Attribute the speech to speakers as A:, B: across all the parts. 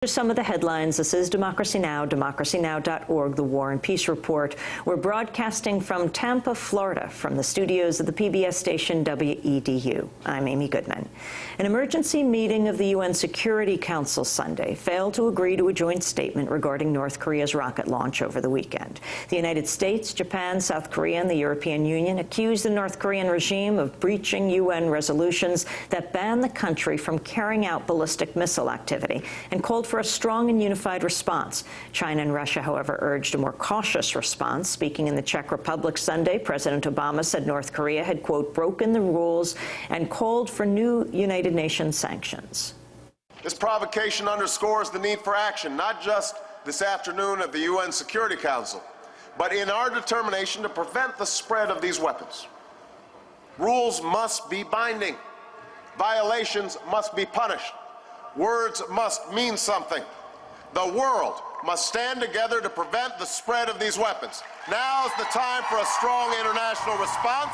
A: Here's some of the headlines. This is Democracy Now!, democracynow.org, the War and Peace Report. We're broadcasting from Tampa, Florida, from the studios of the PBS station WEDU. I'm Amy Goodman. An emergency meeting of the UN Security Council Sunday failed to agree to a joint statement regarding North Korea's rocket launch over the weekend. The United States, Japan, South Korea, and the European Union accused the North Korean regime of breaching UN resolutions that ban the country from carrying out ballistic missile activity and called for a strong and unified response. China and Russia, however, urged a more cautious response. Speaking in the Czech Republic Sunday, President Obama said North Korea had, quote, broken the rules and called for new United Nations sanctions.
B: This provocation underscores the need for action, not just this afternoon at the UN Security Council, but in our determination to prevent the spread of these weapons. Rules must be binding. Violations must be punished. Words must mean something. The world must stand together to prevent the spread of these weapons. Now is the time for a strong international response.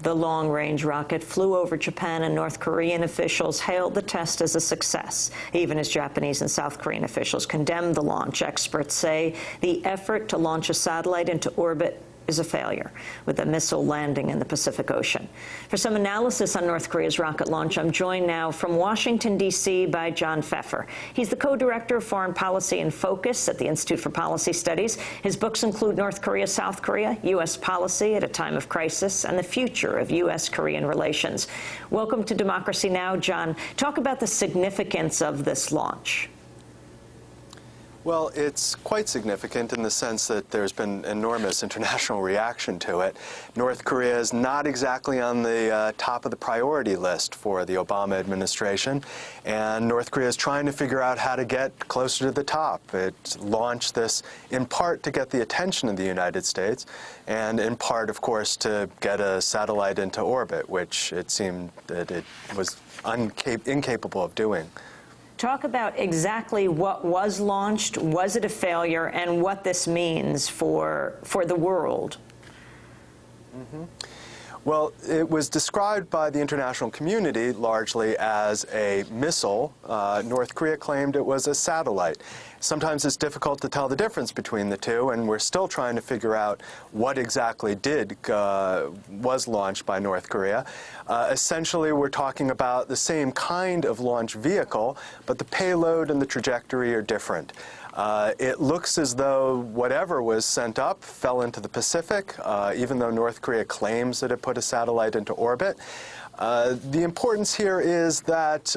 A: The long-range rocket flew over Japan, and North Korean officials hailed the test as a success, even as Japanese and South Korean officials condemned the launch. Experts say the effort to launch a satellite into orbit is a failure, with the missile landing in the Pacific Ocean. For some analysis on North Korea's rocket launch, I'm joined now from Washington, D.C. by John Pfeffer. He's the co-director of Foreign Policy in Focus at the Institute for Policy Studies. His books include North Korea, South Korea, U.S. Policy at a Time of Crisis, and the Future of U.S.-Korean Relations. Welcome to Democracy Now!, John. Talk about the significance of this launch.
C: Well, it's quite significant in the sense that there's been enormous international reaction to it. North Korea is not exactly on the top of the priority list for the Obama administration, and North Korea is trying to figure out how to get closer to the top. It launched this in part to get the attention of the United States, and in part, of course, to get a satellite into orbit, which it seemed that it was incapable of doing.
A: Talk about exactly what was launched, was it a failure, and what this means for the world.
C: Mm-hmm. Well, it was described by the international community largely as a missile. North Korea claimed it was a satellite. Sometimes it's difficult to tell the difference between the two, and we're still trying to figure out what exactly was launched by North Korea. Essentially, we're talking about the same kind of launch vehicle, but the payload and the trajectory are different. It looks as though whatever was sent up fell into the Pacific, even though North Korea claims that it put a satellite into orbit. The importance here is that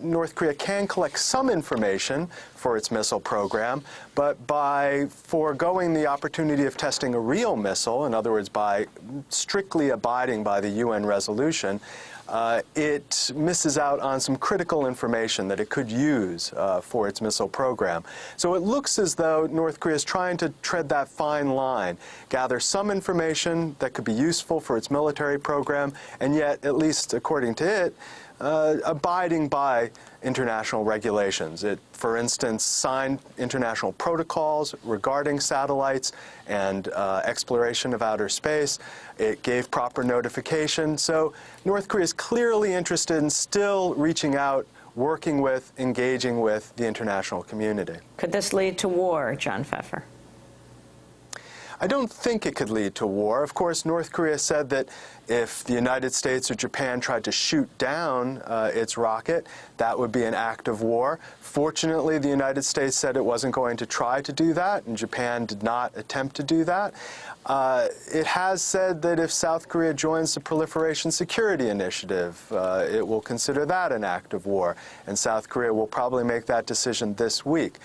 C: North Korea can collect some information for its missile program, but by foregoing the opportunity of testing a real missile, in other words, by strictly abiding by the UN resolution, it misses out on some critical information that it could use for its missile program. So it looks as though North Korea is trying to tread that fine line, gather some information that could be useful for its military program, and yet, at least according to it, abiding by international regulations. It, for instance, signed international protocols regarding satellites and exploration of outer space. It gave proper notification. So North Korea is clearly interested in still reaching out, working with, engaging with the international community.
A: Could this lead to war, John Pfeffer?
C: I don't think it could lead to war. Of course, North Korea said that if the United States or Japan tried to shoot down its rocket, that would be an act of war. Fortunately, the United States said it wasn't going to try to do that, and Japan did not attempt to do that. It has said that if South Korea joins the Proliferation Security Initiative, it will consider that an act of war, and South Korea will probably make that decision this week.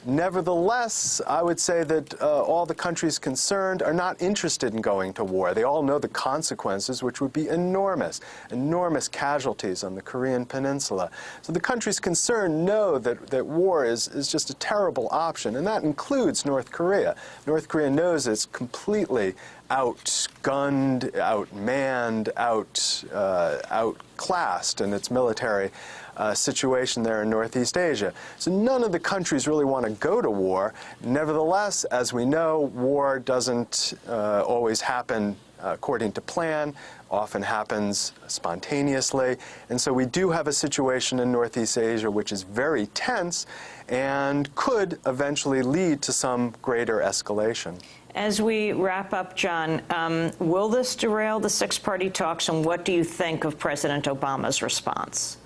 C: Nevertheless, I would say that all the countries concerned are not interested in going to war. They all know the consequences, which would be enormous, enormous casualties on the Korean peninsula. So the countries concerned know that war is just a terrible option, and that includes North Korea. North Korea knows it's completely outgunned, outmanned, outclassed in its military situation there in Northeast Asia. So none of the countries really want to go to war. Nevertheless, as we know, war doesn't always happen according to plan, often happens spontaneously. And so we do have a situation in Northeast Asia which is very tense and could eventually lead to some greater escalation.
A: As we wrap up, John, will this derail the six-party talks, and what do you think of President Obama's response?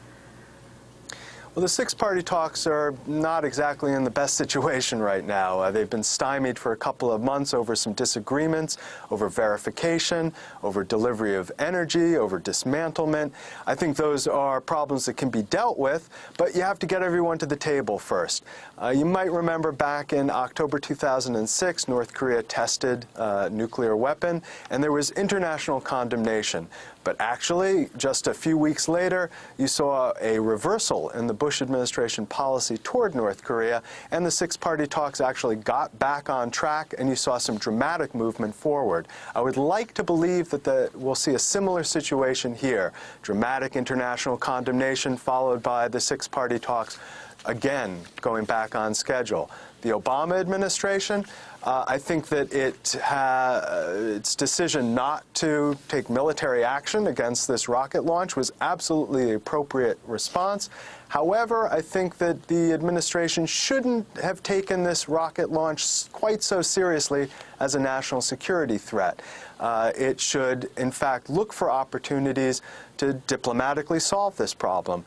C: Well, the six-party talks are not exactly in the best situation right now. They've been stymied for a couple of months over some disagreements, over verification, over delivery of energy, over dismantlement. I think those are problems that can be dealt with, but you have to get everyone to the table first. You might remember back in October 2006, North Korea tested a nuclear weapon, and there was international condemnation. But actually, just a few weeks later, you saw a reversal in the Bush administration policy toward North Korea, and the six-party talks actually got back on track, and you saw some dramatic movement forward. I would like to believe that we'll see a similar situation here. Dramatic international condemnation followed by the six-party talks, again, going back on schedule. The Obama administration, I think that its decision not to take military action against this rocket launch was absolutely the appropriate response. However, I think that the administration shouldn't have taken this rocket launch quite so seriously as a national security threat. It should, in fact, look for opportunities to diplomatically solve this problem.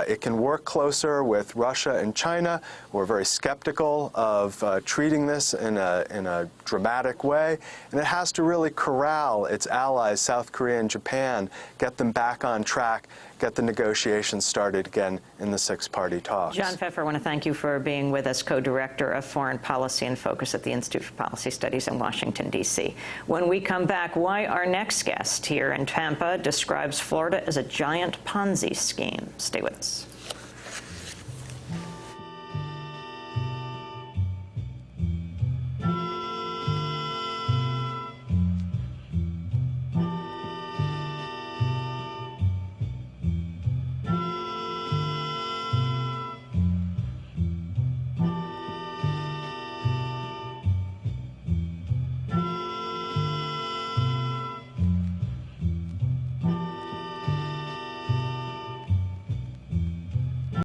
C: It can work closer with Russia and China, who are very skeptical of treating this in a dramatic way. And it has to really corral its allies, South Korea and Japan, get them back on track, get the negotiations started again in the six-party talks.
A: John Pfeffer, I want to thank you for being with us, co-director of Foreign Policy and Focus at the Institute for Policy Studies in Washington, D.C. When we come back, why our next guest here in Tampa describes Florida as a giant Ponzi scheme. Stay with us.